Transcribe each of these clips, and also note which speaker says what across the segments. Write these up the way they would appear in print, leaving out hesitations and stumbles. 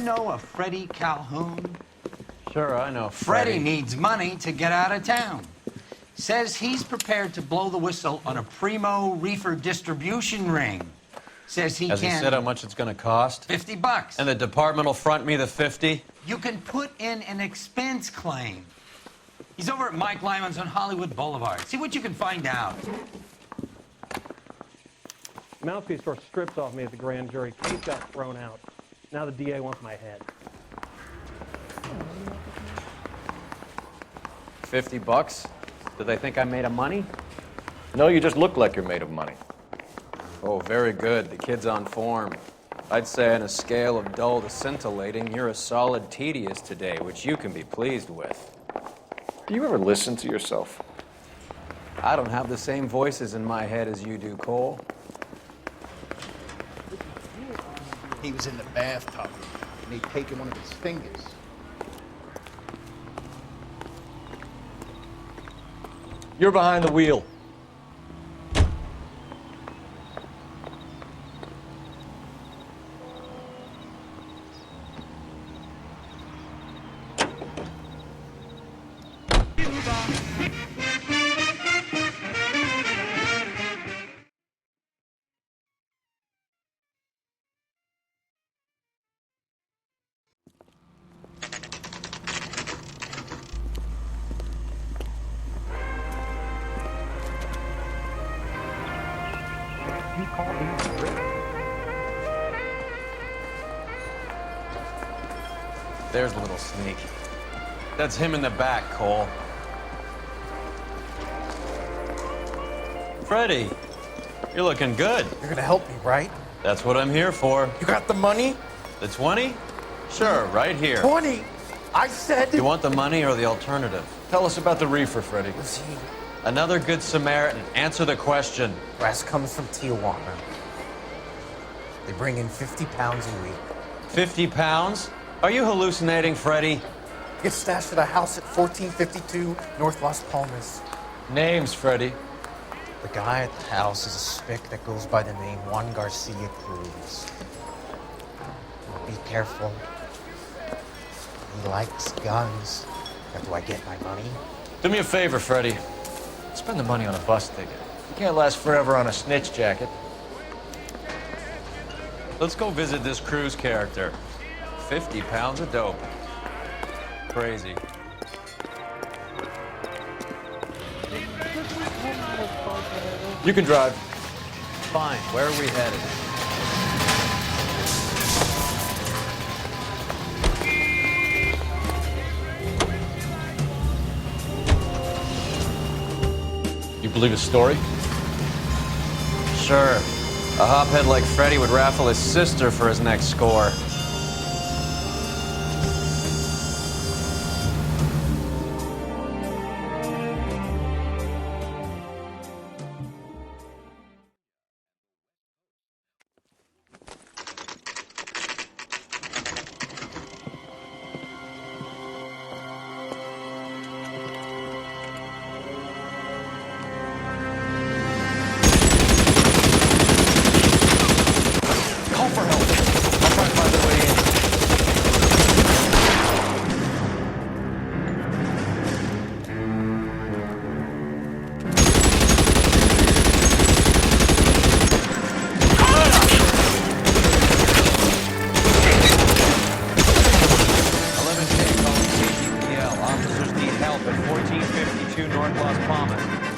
Speaker 1: know a Freddie Calhoun?
Speaker 2: Sure, I know
Speaker 1: Freddie needs money to get out of town. Says he's prepared to blow the whistle on a primo reefer distribution ring. Says he
Speaker 2: Has
Speaker 1: can...
Speaker 2: he said how much it's going to cost?
Speaker 1: $50.
Speaker 2: And the department will front me the 50?
Speaker 1: You can put in an expense claim. He's over at Mike Lyman's on Hollywood Boulevard. See what you can find out.
Speaker 3: Mouthpiece were stripped off me at the grand jury. Case got thrown out. Now the DA wants my head.
Speaker 2: $50? Do they think I'm made of money?
Speaker 4: No, you just look like you're made of money.
Speaker 2: Oh, very good. The kid's on form. I'd say on a scale of dull to scintillating, you're a solid tedious today, which you can be pleased with.
Speaker 4: Do you ever listen to yourself?
Speaker 2: I don't have the same voices in my head as you do, Cole.
Speaker 5: He was in the bathtub, and he'd taken one of his fingers.
Speaker 4: You're behind the wheel.
Speaker 2: There's a little sneak. That's him in the back, Cole. Freddie, you're looking good.
Speaker 6: You're gonna help me, right?
Speaker 2: That's what I'm here for.
Speaker 6: You got the money?
Speaker 2: The 20? Sure, right here.
Speaker 6: 20! I said...
Speaker 2: You want the money or the alternative?
Speaker 4: Tell us about the reefer, Freddie.
Speaker 6: Was he...
Speaker 2: Another good Samaritan. Answer the question.
Speaker 6: Brass comes from Tijuana. They bring in 50 pounds a week.
Speaker 2: 50 pounds? Are you hallucinating, Freddie?
Speaker 6: Gets stashed at a house at 1452 North Las Palmas.
Speaker 4: Names, Freddie.
Speaker 6: The guy at the house is a spick that goes by the name Juan Garcia Cruz. Be careful. He likes guns. How do I get my money?
Speaker 4: Do me a favor, Freddie. Spend the money on a bus ticket. You can't last forever on a snitch jacket.
Speaker 2: Let's go visit this Cruz character. 50 pounds of dope. Crazy.
Speaker 4: You can drive.
Speaker 2: Fine. Where are we headed?
Speaker 4: You believe his story?
Speaker 2: Sure. A hophead like Freddie would raffle his sister for his next score.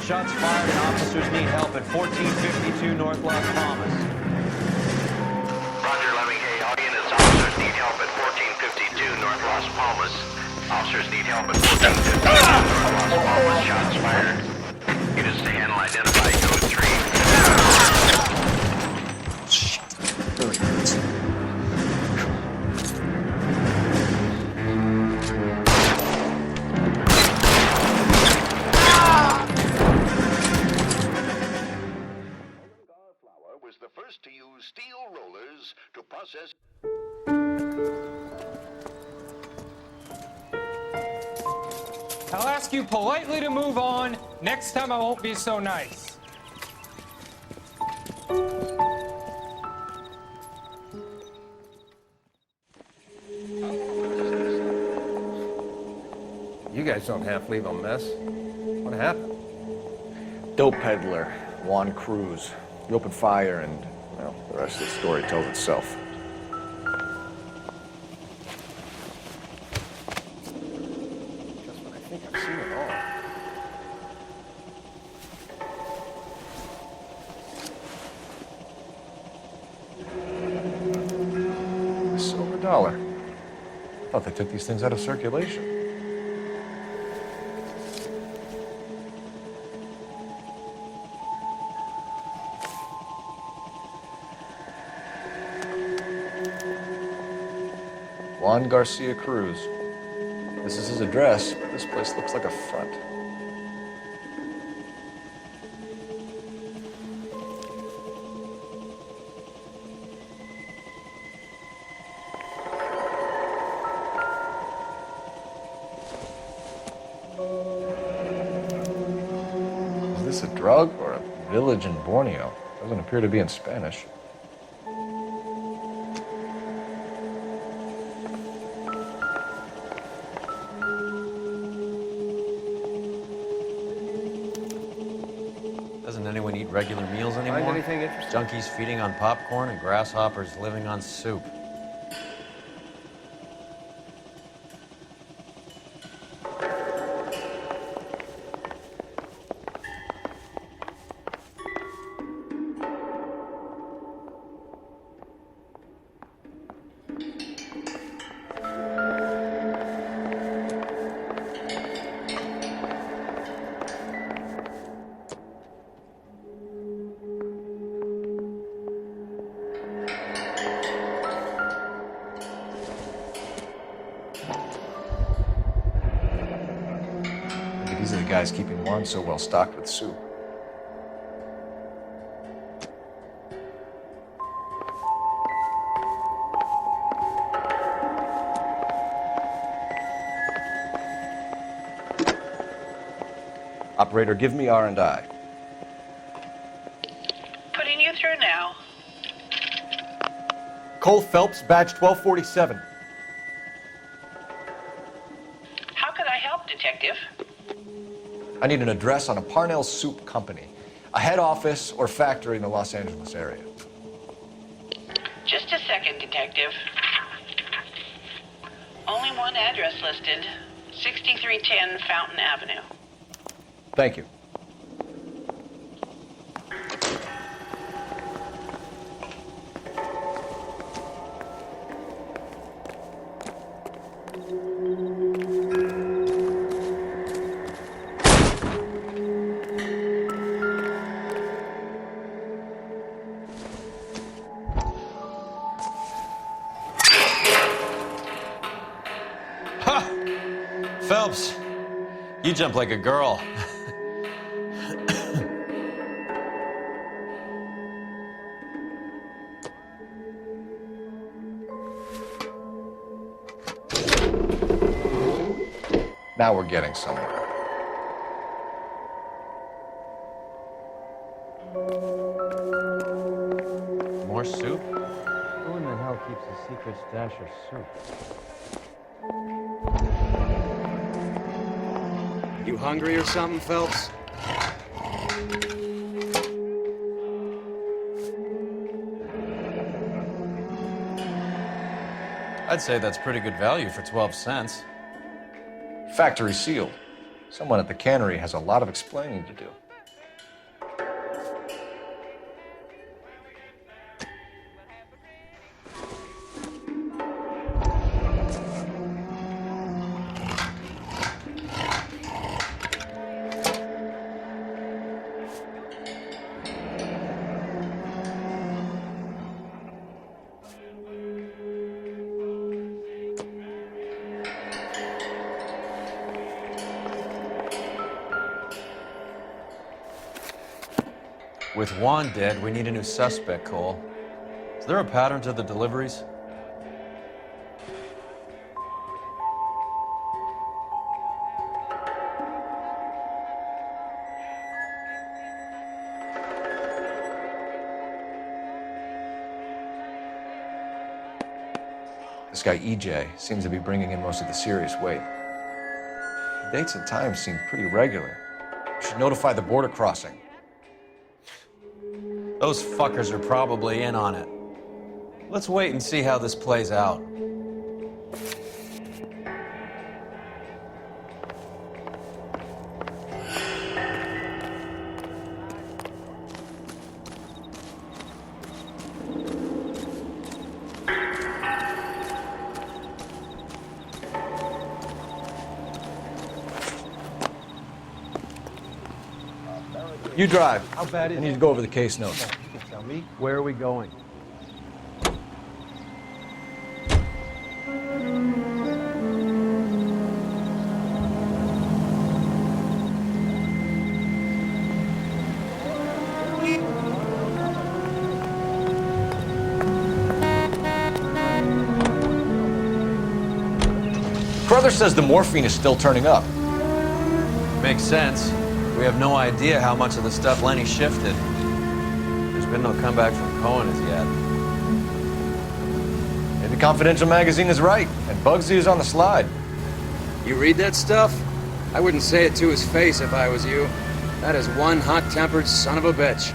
Speaker 2: Shots fired and officers need help at 1452 North Las Palmas.
Speaker 7: Roger, 11K. All units, officers need help at 1452 North Las Palmas. Officers need help at 1452 North Las Palmas. Shots fired. Units to handle identify code 3.
Speaker 8: Was the first to use steel rollers to process.
Speaker 9: I'll ask you politely to move on. Next time I won't be so nice.
Speaker 10: You guys don't half leave a mess. What happened?
Speaker 11: Dope peddler, Juan Cruz. He opened fire and, well, the rest of the story tells itself.
Speaker 10: Just when I think I've seen it all.
Speaker 11: A silver dollar. I thought they took these things out of circulation. Juan Garcia Cruz. This is his address, but this place looks like a front. Is this a drug or a village in Borneo? Doesn't appear to be in Spanish.
Speaker 2: Doesn't anyone eat regular meals anymore?
Speaker 10: Find anything interesting?
Speaker 2: Junkies feeding on popcorn and grasshoppers living on soup.
Speaker 11: These are the guys keeping Juan so well stocked with soup. Operator, give me R&I.
Speaker 12: Putting you through now.
Speaker 11: Cole Phelps, badge 1247.
Speaker 12: How could I help, Detective?
Speaker 11: I need an address on a Parnell Soup Company, a head office or factory in the Los Angeles area.
Speaker 12: Just a second, Detective. Only one address listed. 6310 Fountain Avenue.
Speaker 11: Thank you.
Speaker 2: Phelps, you jump like a girl.
Speaker 11: Now we're getting somewhere.
Speaker 2: More soup?
Speaker 4: Who in the hell keeps a secret stash of soup?
Speaker 1: You hungry or something, Phelps?
Speaker 2: I'd say that's pretty good value for 12 cents.
Speaker 11: Factory sealed. Someone at the cannery has a lot of explaining to do.
Speaker 2: With Juan dead, we need a new suspect, Cole. Is there a pattern to the deliveries?
Speaker 11: This guy, EJ, seems to be bringing in most of the serious weight.
Speaker 4: Dates and times seem pretty regular. Should notify the border crossing.
Speaker 2: Those fuckers are probably in on it. Let's wait and see how this plays out.
Speaker 4: You drive.
Speaker 5: How bad is
Speaker 4: I need
Speaker 5: it?
Speaker 4: to go over the case notes.
Speaker 5: You can tell me.
Speaker 10: Where are we going?
Speaker 4: Crowther says the morphine is still turning up.
Speaker 2: Makes sense. We have no idea how much of the stuff Lenny shifted. There's been no comeback from Cohen as yet.
Speaker 4: Maybe Confidential Magazine is right, and Bugsy is on the slide.
Speaker 13: You read that stuff? I wouldn't say it to his face if I was you. That is one hot-tempered son of a bitch.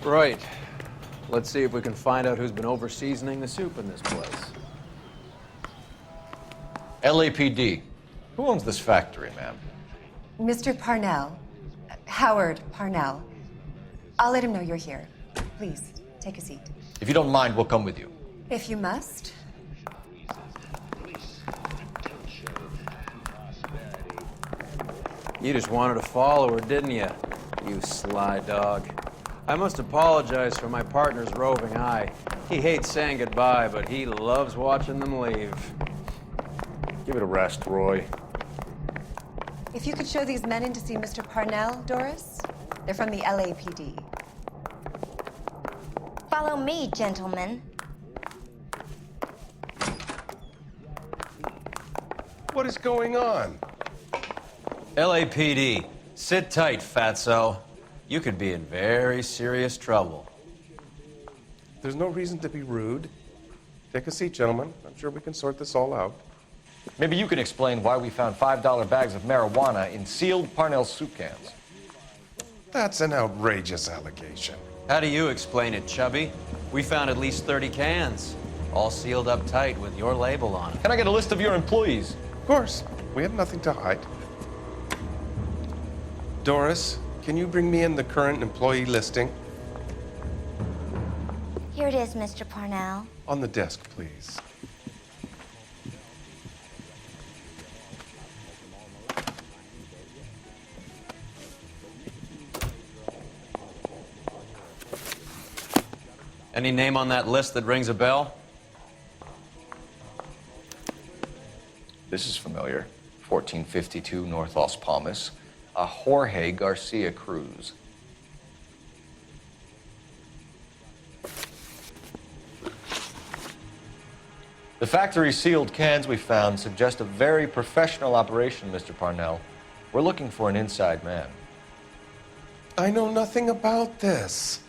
Speaker 2: Right. Let's see if we can find out who's been over-seasoning the soup in this place.
Speaker 4: LAPD. Who owns this factory, ma'am?
Speaker 14: Mr. Parnell. Howard Parnell. I'll let him know you're here. Please, take a seat.
Speaker 4: If you don't mind, we'll come with you.
Speaker 14: If you must.
Speaker 2: You just wanted to follow her, didn't you? You sly dog. I must apologize for my partner's roving eye. He hates saying goodbye, but he loves watching them leave.
Speaker 11: Give it a rest, Roy.
Speaker 14: If you could show these men in to see Mr. Parnell, Doris. They're from the LAPD.
Speaker 15: Follow me, gentlemen.
Speaker 10: What is going on?
Speaker 2: LAPD, sit tight, fatso. You could be in very serious trouble.
Speaker 10: There's no reason to be rude. Take a seat, gentlemen. I'm sure we can sort this all out.
Speaker 4: Maybe you can explain why we found $5 bags of marijuana in sealed Parnell soup cans.
Speaker 10: That's an outrageous allegation.
Speaker 2: How do you explain it, Chubby? We found at least 30 cans, all sealed up tight with your label on it.
Speaker 4: Can I get a list of your employees?
Speaker 10: Of course. We have nothing to hide. Doris, can you bring me in the current employee listing?
Speaker 15: Here it is, Mr. Parnell.
Speaker 10: On the desk, please.
Speaker 2: Any name on that list that rings a bell?
Speaker 4: This is familiar. 1452 North Las Palmas. A Jorge Garcia Cruz. The factory sealed cans we found suggest a very professional operation, Mr. Parnell. We're looking for an inside man.
Speaker 10: I know nothing about this.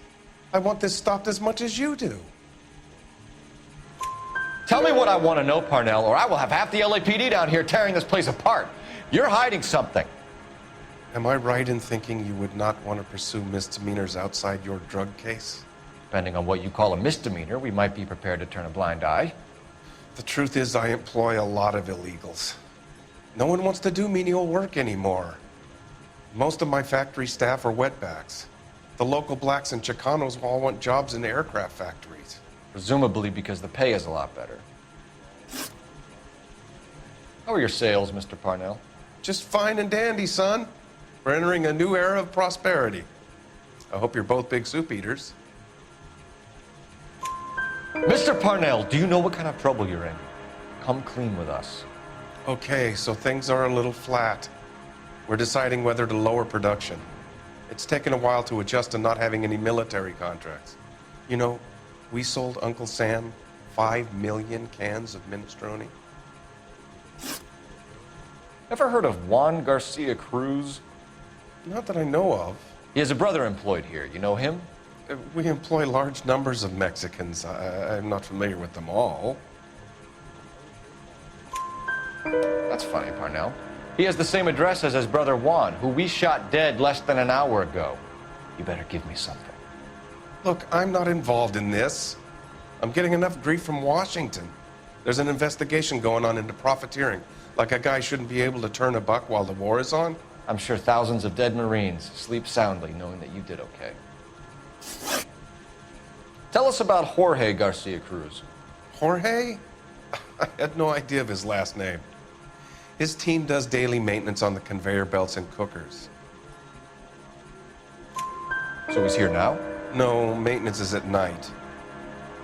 Speaker 10: I want this stopped as much as you do.
Speaker 4: Tell me what I want to know, Parnell, or I will have half the LAPD down here tearing this place apart. You're hiding something.
Speaker 10: Am I right in thinking you would not want to pursue misdemeanors outside your drug case?
Speaker 4: Depending on what you call a misdemeanor, we might be prepared to turn a blind eye.
Speaker 10: The truth is, I employ a lot of illegals. No one wants to do menial work anymore. Most of my factory staff are wetbacks. The local blacks and Chicanos all want jobs in aircraft factories.
Speaker 4: Presumably because the pay is a lot better. How are your sales, Mr. Parnell?
Speaker 10: Just fine and dandy, son. We're entering a new era of prosperity. I hope you're both big soup eaters.
Speaker 4: Mr. Parnell, do you know what kind of trouble you're in? Come clean with us.
Speaker 10: Okay, so things are a little flat. We're deciding whether to lower production. It's taken a while to adjust to not having any military contracts. You know, We sold Uncle Sam 5 million cans of minestrone.
Speaker 4: Ever heard of Juan Garcia Cruz?
Speaker 10: Not that I know of.
Speaker 4: He has a brother employed here. You know him?
Speaker 10: We employ large numbers of Mexicans. I'm not familiar with them all.
Speaker 4: That's funny, Parnell. He has the same address as his brother Juan, who we shot dead less than an hour ago. You better give me something.
Speaker 10: Look, I'm not involved in this. I'm getting enough grief from Washington. There's an investigation going on into profiteering. Like a guy shouldn't be able to turn a buck while the war is on.
Speaker 4: I'm sure thousands of dead Marines sleep soundly knowing that you did okay. Tell us about Jorge Garcia Cruz.
Speaker 10: Jorge? I had no idea of his last name. His team does daily maintenance on the conveyor belts and cookers.
Speaker 4: So he's here now?
Speaker 10: No, maintenance is at night.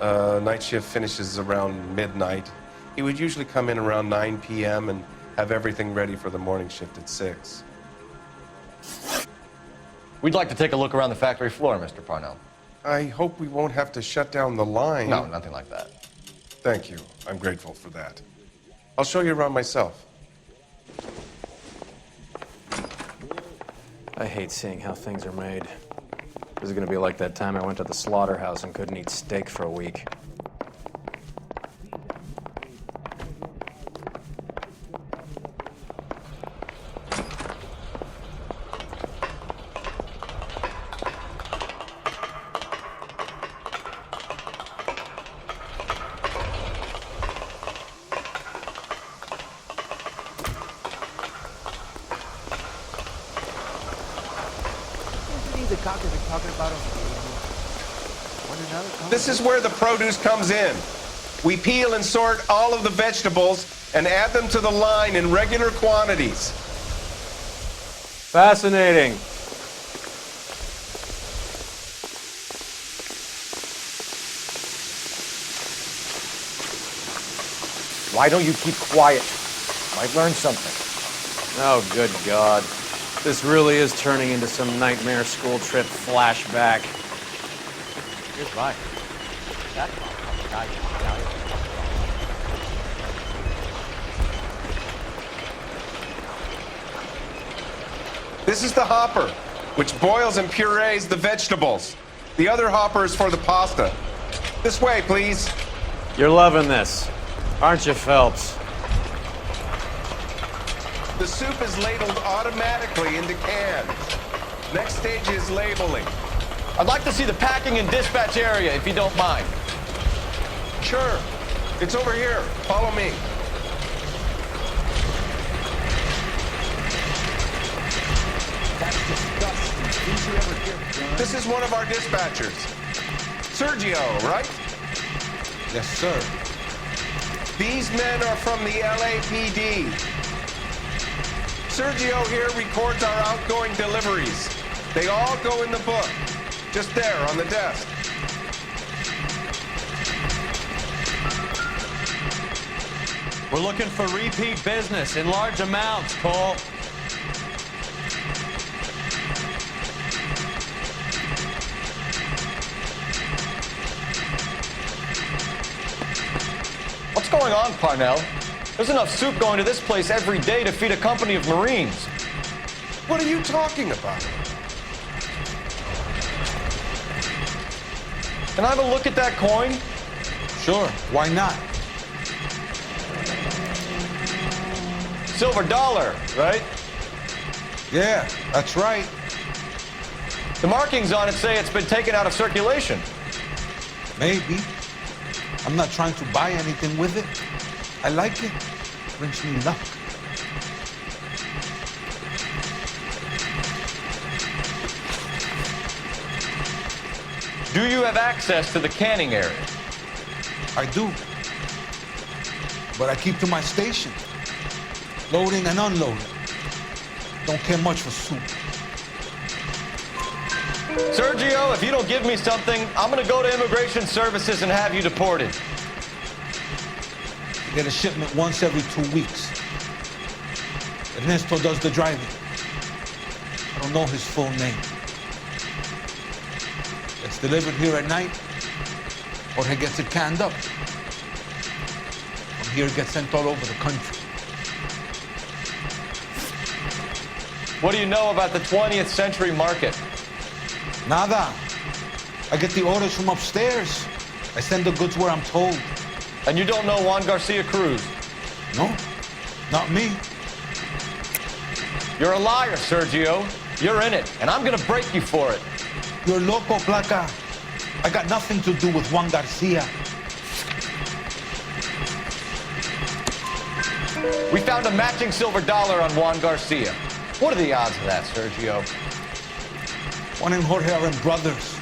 Speaker 10: Night shift finishes around midnight. He would usually come in around 9 p.m. and have everything ready for the morning shift at 6.
Speaker 4: We'd like to take a look around the factory floor, Mr. Parnell.
Speaker 10: I hope we won't have to shut down the line.
Speaker 4: No, nothing like that.
Speaker 10: Thank you. I'm grateful for that. I'll show you around myself.
Speaker 2: I hate seeing how things are made. This is gonna be like that time I went to the slaughterhouse and couldn't eat steak for a week.
Speaker 10: This is where the produce comes in. We peel and sort all of the vegetables and add them to the line in regular quantities.
Speaker 2: Fascinating.
Speaker 11: Why don't you keep quiet? Might learn something.
Speaker 2: Oh, good God. This really is turning into some nightmare school trip flashback.
Speaker 6: Here's mine. That's
Speaker 10: This is the hopper, which boils and purees the vegetables. The other hopper is for the pasta. This way, please.
Speaker 2: You're loving this, aren't you, Phelps?
Speaker 10: The soup is ladled automatically into cans. Next stage is labeling.
Speaker 4: I'd like to see the packing and dispatch area, if you don't mind.
Speaker 10: Sure. It's over here. Follow me.
Speaker 5: That's disgusting. Didn't you ever get done?
Speaker 10: This is one of our dispatchers. Sergio, right?
Speaker 5: Yes, sir.
Speaker 10: These men are from the LAPD. Sergio here records our outgoing deliveries. They all go in the book. Just there on the desk.
Speaker 2: We're looking for repeat business in large amounts, Cole.
Speaker 4: What's going on, Parnell? There's enough soup going to this place every day to feed a company of Marines.
Speaker 10: What are you talking about?
Speaker 4: Can I have a look at that coin?
Speaker 5: Sure, why not?
Speaker 4: Silver dollar, right?
Speaker 5: Yeah, that's right.
Speaker 4: The markings on it say it's been taken out of circulation.
Speaker 5: Maybe. I'm not trying to buy anything with it. I like it. It brings me luck.
Speaker 4: Do you have access to the canning area?
Speaker 5: I do. But I keep to my station. Loading and unloading. Don't care much for soup.
Speaker 4: Sergio, if you don't give me something, I'm gonna go to Immigration Services and have you deported.
Speaker 5: I get a shipment once every 2 weeks. Ernesto does the driving. I don't know his full name. It's delivered here at night. Jorge gets it canned up. From here, it gets sent all over the country.
Speaker 4: What do you know about the 20th century market?
Speaker 5: Nada. I get the orders from upstairs. I send the goods where I'm told.
Speaker 4: And you don't know Juan Garcia Cruz?
Speaker 5: No, not me.
Speaker 4: You're a liar, Sergio. You're in it, and I'm gonna break you for it.
Speaker 5: You're loco, Placa. I got nothing to do with Juan Garcia.
Speaker 4: We found a matching silver dollar on Juan Garcia. What are the odds of that, Sergio?
Speaker 5: Juan and Jorge are brothers.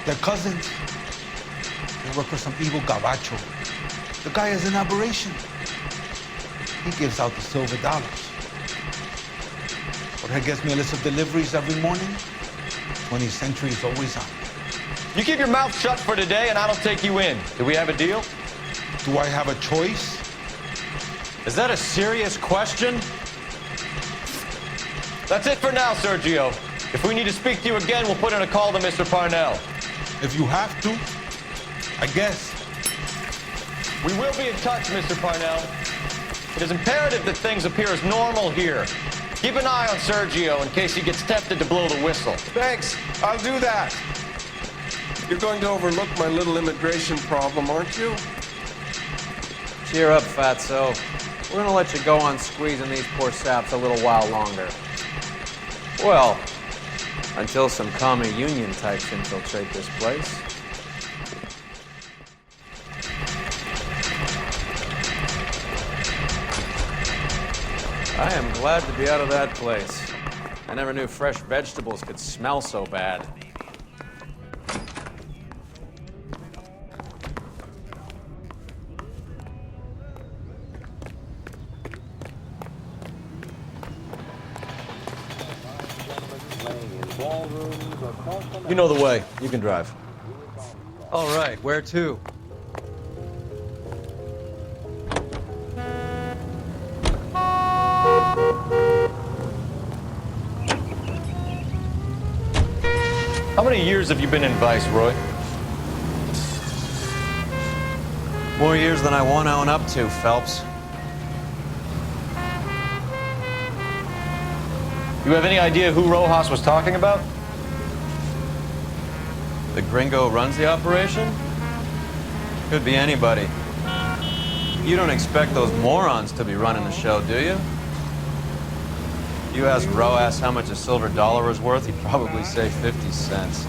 Speaker 5: They're cousins. They work for some evil gabacho. The guy is an aberration. He gives out the silver dollars. Jorge gets me a list of deliveries every morning. 20th century is always on.
Speaker 4: You keep your mouth shut for today, and I don't take you in. Do we have a deal?
Speaker 5: Do I have a choice?
Speaker 2: Is that a serious question?
Speaker 4: That's it for now, Sergio. If we need to speak to you again, we'll put in a call to Mr. Parnell.
Speaker 5: If you have to, I guess.
Speaker 4: We will be in touch, Mr. Parnell. It is imperative that things appear as normal here. Keep an eye on Sergio in case he gets tempted to blow the whistle.
Speaker 10: Thanks. I'll do that. You're going to overlook my little immigration problem, aren't you?
Speaker 2: Cheer up, fatso. We're gonna let you go on squeezing these poor saps a little while longer. Well, until some commie union types infiltrate this place. I am glad to be out of that place. I never knew fresh vegetables could smell so bad.
Speaker 4: You know the way. You can drive.
Speaker 2: All right, where to?
Speaker 4: How many years have you been in Vice, Roy?
Speaker 2: More years than I want to own up to, Phelps.
Speaker 4: You have any idea who Rojas was talking about?
Speaker 2: The gringo runs the operation? Could be anybody. You don't expect those morons to be running the show, do you? You ask Rojas how much a silver dollar is worth, he'd probably say 50 cents.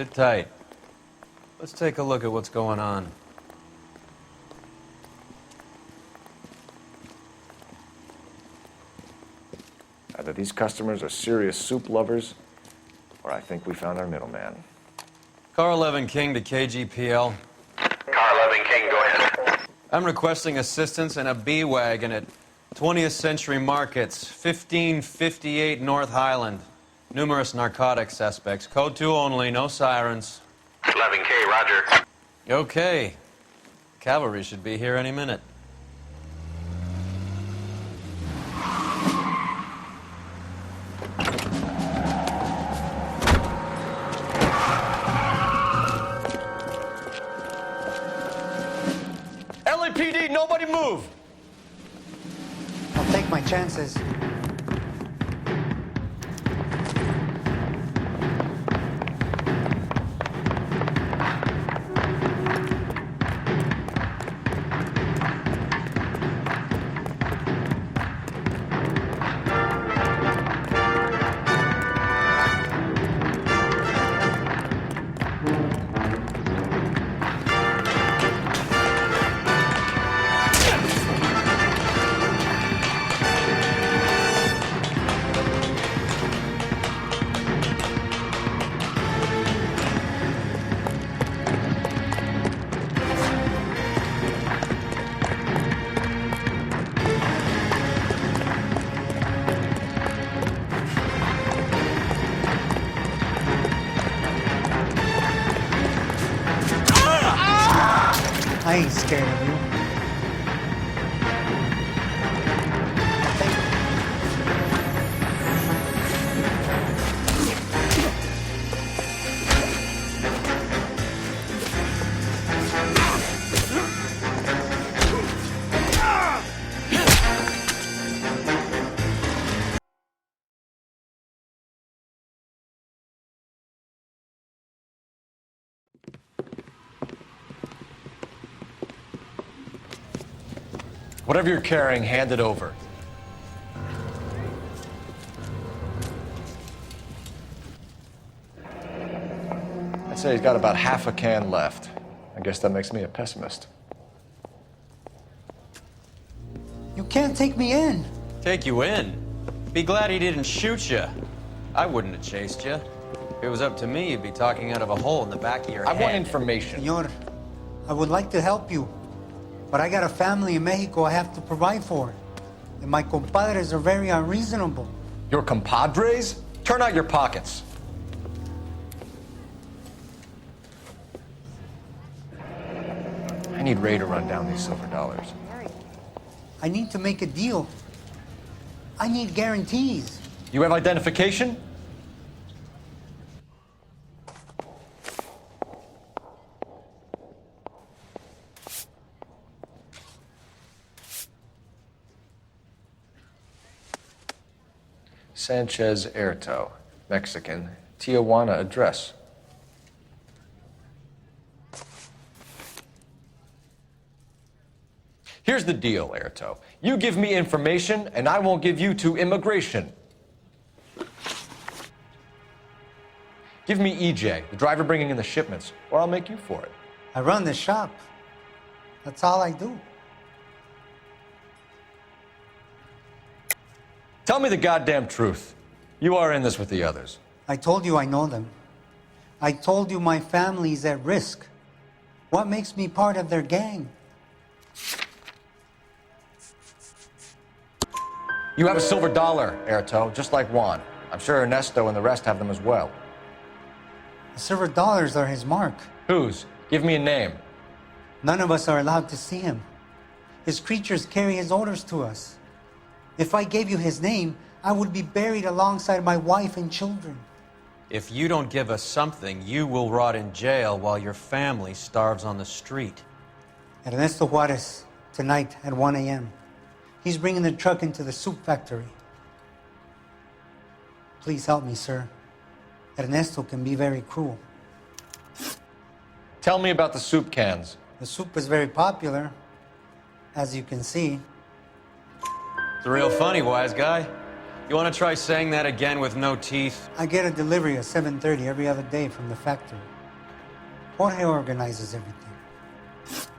Speaker 2: Sit tight. Let's take a look at what's going on.
Speaker 11: Either these customers are serious soup lovers, or I think we found our middleman.
Speaker 2: Car 11 King to KGPL.
Speaker 7: Car 11 King, go ahead.
Speaker 2: I'm requesting assistance in a B-Wagon at 20th Century Markets, 1558 North Highland. Numerous narcotic suspects. Code 2 only, no sirens.
Speaker 7: 11K, roger.
Speaker 2: Okay. Cavalry should be here any minute.
Speaker 4: LAPD, nobody move!
Speaker 16: I'll take my chances. I ain't scared of you.
Speaker 4: Whatever you're carrying, hand it over. I'd say he's got about half a can left. I guess that makes me a pessimist.
Speaker 16: You can't take me in.
Speaker 2: Take you in? Be glad he didn't shoot you. I wouldn't have chased you. If it was up to me, you'd be talking out of a hole in the back of your head.
Speaker 4: I want information.
Speaker 16: Senor, I would like to help you, but I got a family in Mexico I have to provide for. And my compadres are very unreasonable.
Speaker 4: Your compadres? Turn out your pockets. I need Ray to run down these silver dollars.
Speaker 16: I need to make a deal. I need guarantees.
Speaker 4: You have identification? Sanchez Erto, Mexican, Tijuana address. Here's the deal, Erto. You give me information, and I won't give you to immigration. Give me EJ, the driver bringing in the shipments, or I'll make you for it.
Speaker 16: I run the shop. That's all I do.
Speaker 4: Tell me the goddamn truth. You are in this with the others.
Speaker 16: I told you I know them. I told you my family's at risk. What makes me part of their gang?
Speaker 4: You have a silver dollar, Erto, just like Juan. I'm sure Ernesto and the rest have them as well.
Speaker 16: The silver dollars are his mark.
Speaker 4: Whose? Give me a name.
Speaker 16: None of us are allowed to see him. His creatures carry his orders to us. If I gave you his name, I would be buried alongside my wife and children.
Speaker 2: If you don't give us something, you will rot in jail while your family starves on the street.
Speaker 16: Ernesto Juarez, tonight at 1 a.m. He's bringing the truck into the soup factory. Please help me, sir. Ernesto can be very cruel.
Speaker 4: Tell me about the soup cans.
Speaker 16: The soup is very popular, as you can see.
Speaker 2: It's real funny, wise guy. You want to try saying that again with no teeth?
Speaker 16: I get a delivery at 7:30 every other day from the factory. Jorge organizes everything.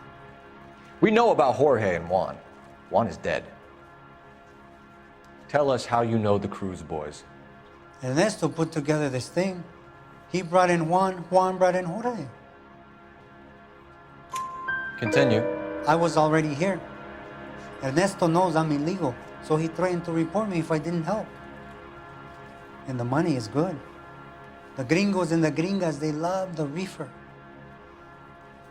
Speaker 4: We know about Jorge and Juan. Juan is dead. Tell us how you know the Cruz boys.
Speaker 16: Ernesto put together this thing. He brought in Juan, Juan brought in Jorge.
Speaker 4: Continue.
Speaker 16: I was already here. Ernesto knows I'm illegal, so he threatened to report me if I didn't help. And the money is good. The gringos and the gringas, they love the reefer.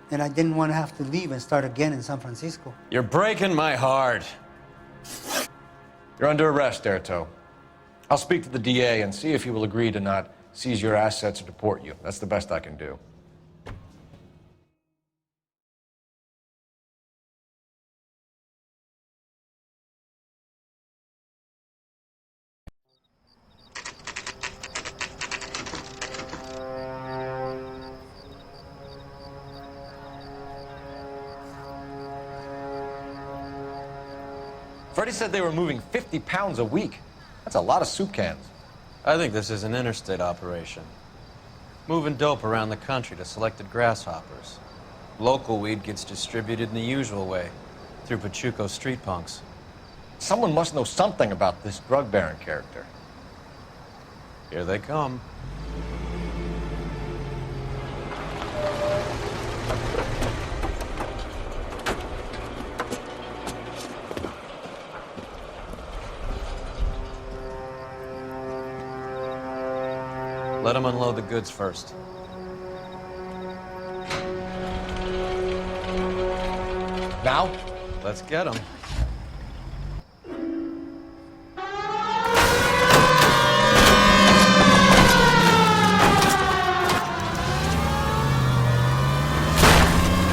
Speaker 16: And I didn't want to have to leave and start again in San Francisco.
Speaker 2: You're breaking my heart.
Speaker 4: You're under arrest, Erto. I'll speak to the DA and see if he will agree to not seize your assets or deport you. That's the best I can do. Freddie said they were moving 50 pounds a week. That's a lot of soup cans.
Speaker 2: I think this is an interstate operation. Moving dope around the country to selected grasshoppers. Local weed gets distributed in the usual way, through Pachuco street punks.
Speaker 4: Someone must know something about this drug baron character.
Speaker 2: Here they come. Let them unload the goods first.
Speaker 11: Now?
Speaker 2: Let's get him.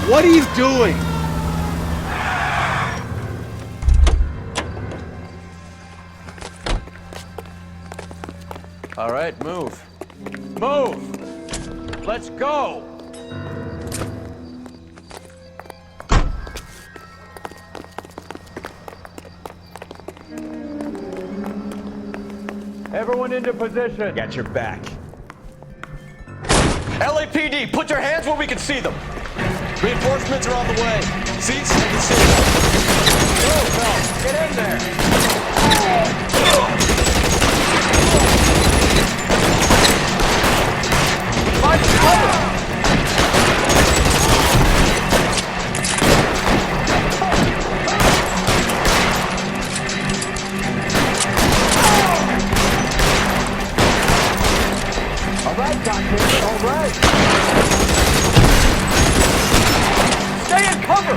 Speaker 11: What are you doing?
Speaker 2: All right, move. Move! Let's go!
Speaker 9: Everyone into position.
Speaker 11: Got your back.
Speaker 4: LAPD, put your hands where we can see them. Reinforcements are on the way. Seats, I can see them. Go, Phelps, get in there. Find cover.
Speaker 9: All right, Doctor. All right.
Speaker 4: Stay in cover.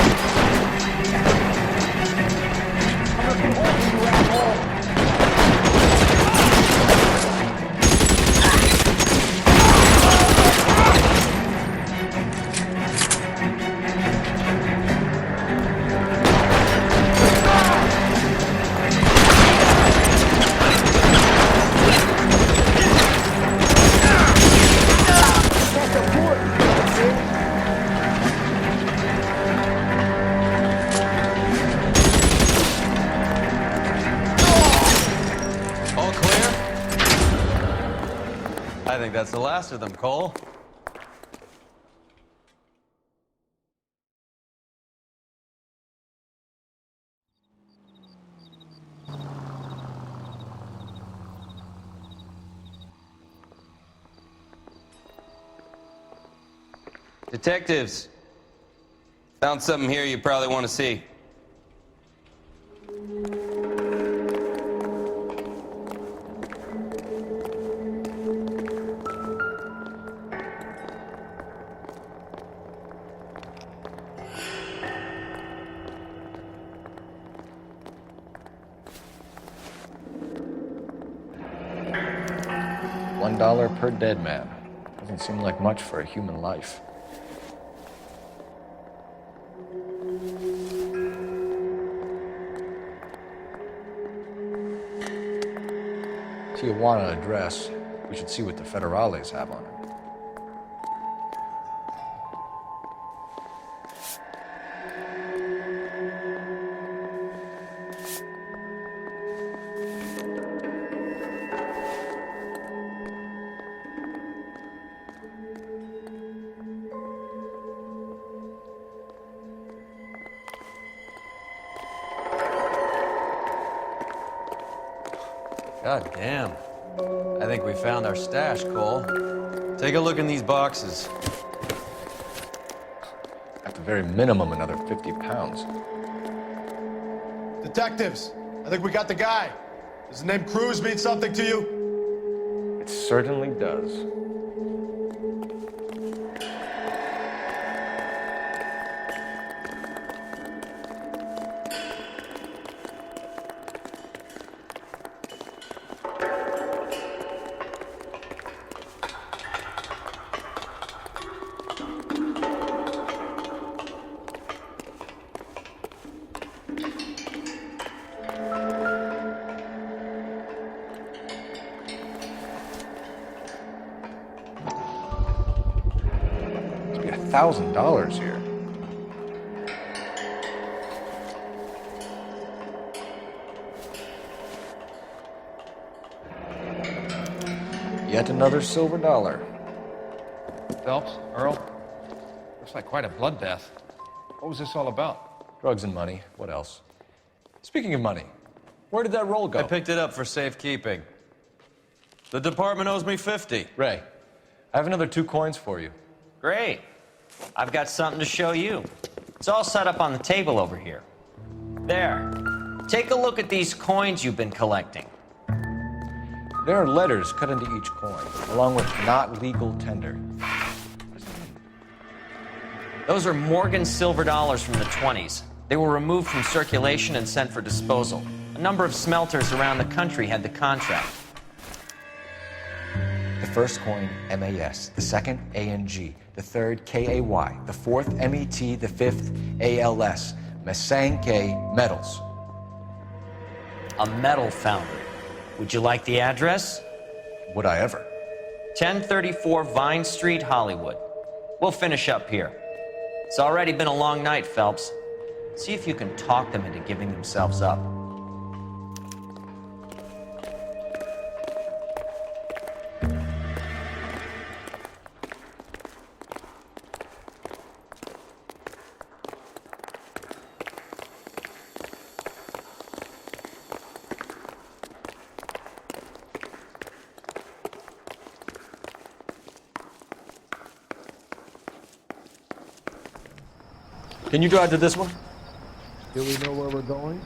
Speaker 2: I think that's the last of them, Cole.
Speaker 17: Detectives, found something here you probably want to see.
Speaker 11: $1 per dead man. Doesn't seem like much for a human life. Tijuana address. We should see what the federales have on it.
Speaker 2: God damn. I think we found our stash, Cole. Take a look in these boxes.
Speaker 11: At the very minimum, another 50 pounds.
Speaker 18: Detectives, I think we got the guy. Does the name Cruz mean something to you?
Speaker 11: It certainly does. $1,000 here. Yet another silver dollar.
Speaker 4: Phelps, Earl, looks like quite a bloodbath. What was this all about?
Speaker 11: Drugs and money. What else? Speaking of money, where did that roll go?
Speaker 2: I picked it up for safekeeping. The department owes me 50.
Speaker 11: Ray, I have another 2 coins for you.
Speaker 1: Great. I've got something to show you. It's all set up on the table over here. There. Take a look at these coins you've been collecting.
Speaker 11: There are letters cut into each coin, along with not legal tender.
Speaker 1: Those are Morgan silver dollars from the 20s. They were removed from circulation and sent for disposal. A number of smelters around the country had the contract.
Speaker 19: The first coin, MAS. The second, ANG. The third, KAY. The fourth, MET. The fifth, ALS. Masangkay Metals.
Speaker 1: A metal foundry. Would you like the address?
Speaker 19: Would I ever?
Speaker 1: 1034 Vine Street, Hollywood. We'll finish up here. It's already been a long night, Phelps. See if you can talk them into giving themselves up.
Speaker 4: Can you drive to this one?
Speaker 18: Do we know where we're going?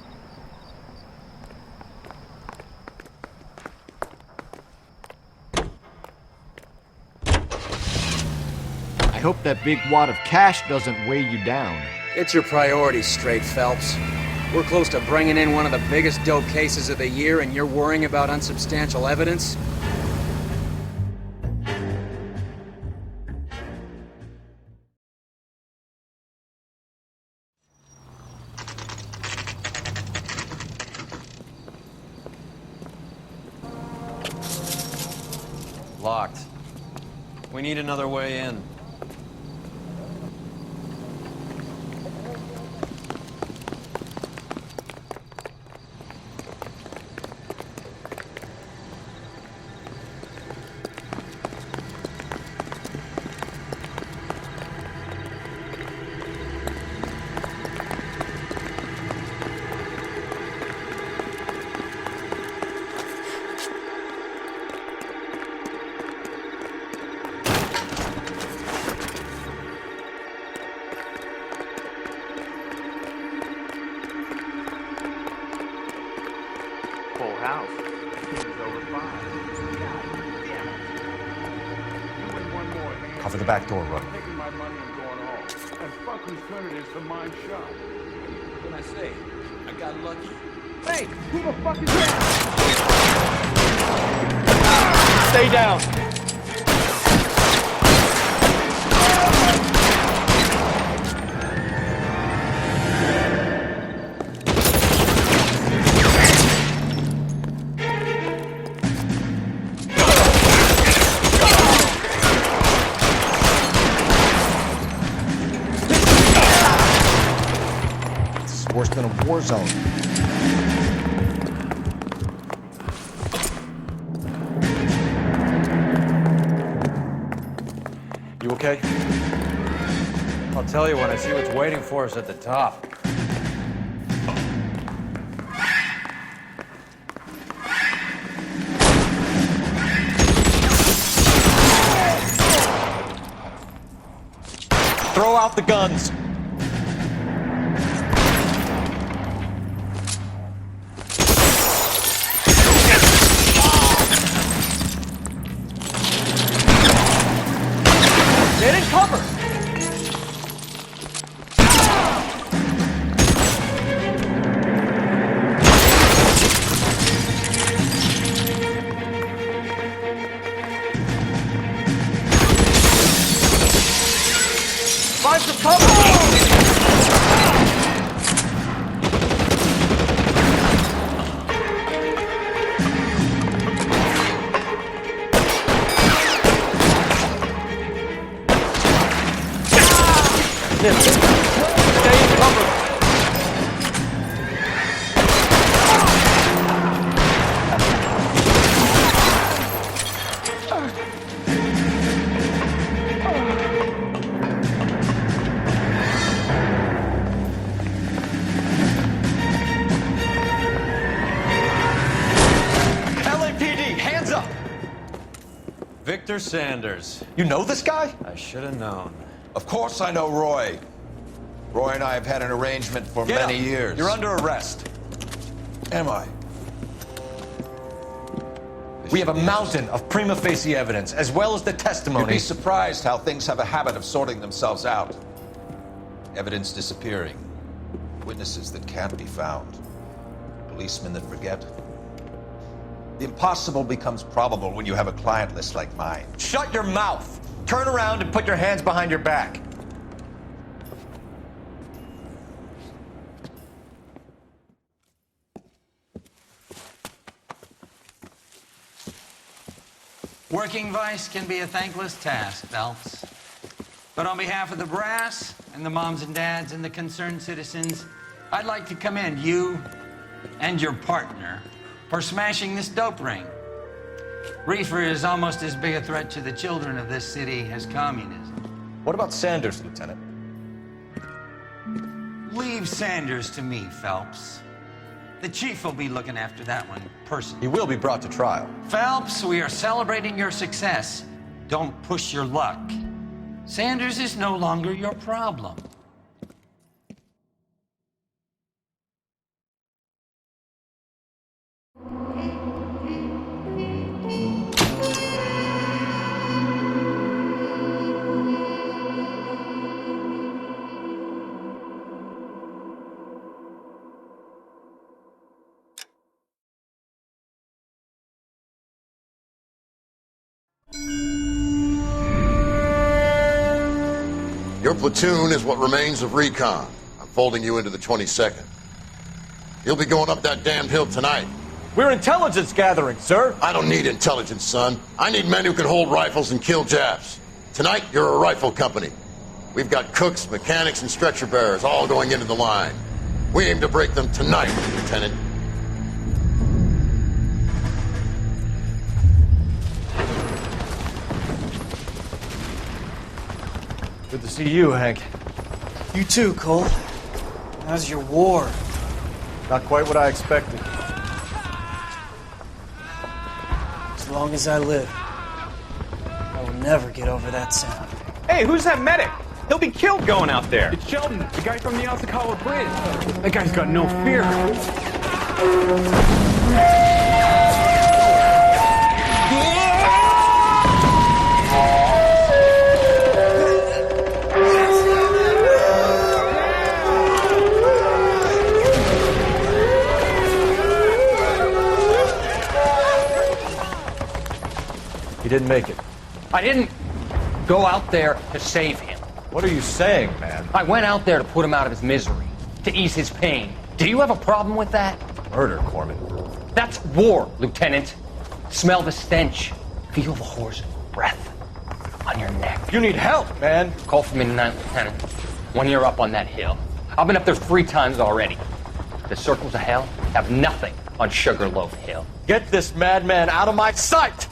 Speaker 11: I hope that big wad of cash doesn't weigh you down.
Speaker 13: Get your priorities straight, Phelps. We're close to bringing in one of the biggest dope cases of the year, and you're worrying about unsubstantial evidence?
Speaker 2: Locked. We need another way in.
Speaker 8: Full house. It's over 5. God damn it. You win one more hand.
Speaker 19: Cover the back door, Roy.
Speaker 8: I'm taking my money and going home. And fuck whose turn it is to mine shop.
Speaker 2: What can I say? I got lucky.
Speaker 8: Hey, who the fuck is that?
Speaker 4: Stay down.
Speaker 19: Worse than a war zone.
Speaker 2: You okay? I'll tell you when I see what's waiting for us at the top.
Speaker 4: Throw out the guns. Get in cover! Find some cover! Stay in cover. LAPD, hands up!
Speaker 2: Victor Sanders.
Speaker 11: You know this guy?
Speaker 2: I should have known.
Speaker 20: Of course I know Roy. Roy and I have had an arrangement for
Speaker 2: Get
Speaker 20: many
Speaker 2: up.
Speaker 20: years.
Speaker 2: You're under arrest.
Speaker 20: Am I?
Speaker 11: We have a mountain of prima facie evidence, as well as the testimony.
Speaker 20: You'd be surprised how things have a habit of sorting themselves out. Evidence disappearing. Witnesses that can't be found. Policemen that forget. The impossible becomes probable when you have a client list like mine.
Speaker 4: Shut your mouth! Turn around and put your hands behind your back.
Speaker 21: Working vice can be a thankless task, Phelps. But on behalf of the brass and the moms and dads and the concerned citizens, I'd like to commend you and your partner for smashing this dope ring. Reefer is almost as big a threat to the children of this city as communism.
Speaker 4: What about Sanders, Lieutenant?
Speaker 21: Leave Sanders to me, Phelps. The chief will be looking after that one personally.
Speaker 4: He will be brought to trial.
Speaker 21: Phelps, we are celebrating your success. Don't push your luck. Sanders is no longer your problem.
Speaker 22: Your platoon is what remains of recon. I'm folding you into the 22nd. You'll be going up that damned hill tonight.
Speaker 4: We're intelligence gathering, sir.
Speaker 22: I don't need intelligence, son. I need men who can hold rifles and kill Japs. Tonight, you're a rifle company. We've got cooks, mechanics, and stretcher bearers all going into the line. We aim to break them tonight, Lieutenant.
Speaker 4: Good to see you, Hank.
Speaker 23: You too, Cole. How's your war?
Speaker 4: Not quite what I expected.
Speaker 23: As long as I live, I will never get over that sound.
Speaker 9: Hey, who's that medic? He'll be killed going out there.
Speaker 3: It's Sheldon, the guy from the Asakawa Bridge. That guy's got no fear.
Speaker 4: He didn't make it.
Speaker 24: I didn't go out there to save him.
Speaker 4: What are you saying, man?
Speaker 24: I went out there to put him out of his misery, to ease his pain. Do you have a problem with that?
Speaker 4: Murder, Corman.
Speaker 24: That's war, Lieutenant. Smell the stench. Feel the horse's breath on your neck.
Speaker 4: You need help, man.
Speaker 24: Call for me tonight, Lieutenant. When you're up on that hill. I've been up there 3 times already. The circles of hell have nothing on Sugarloaf Hill.
Speaker 4: Get this madman out of my sight!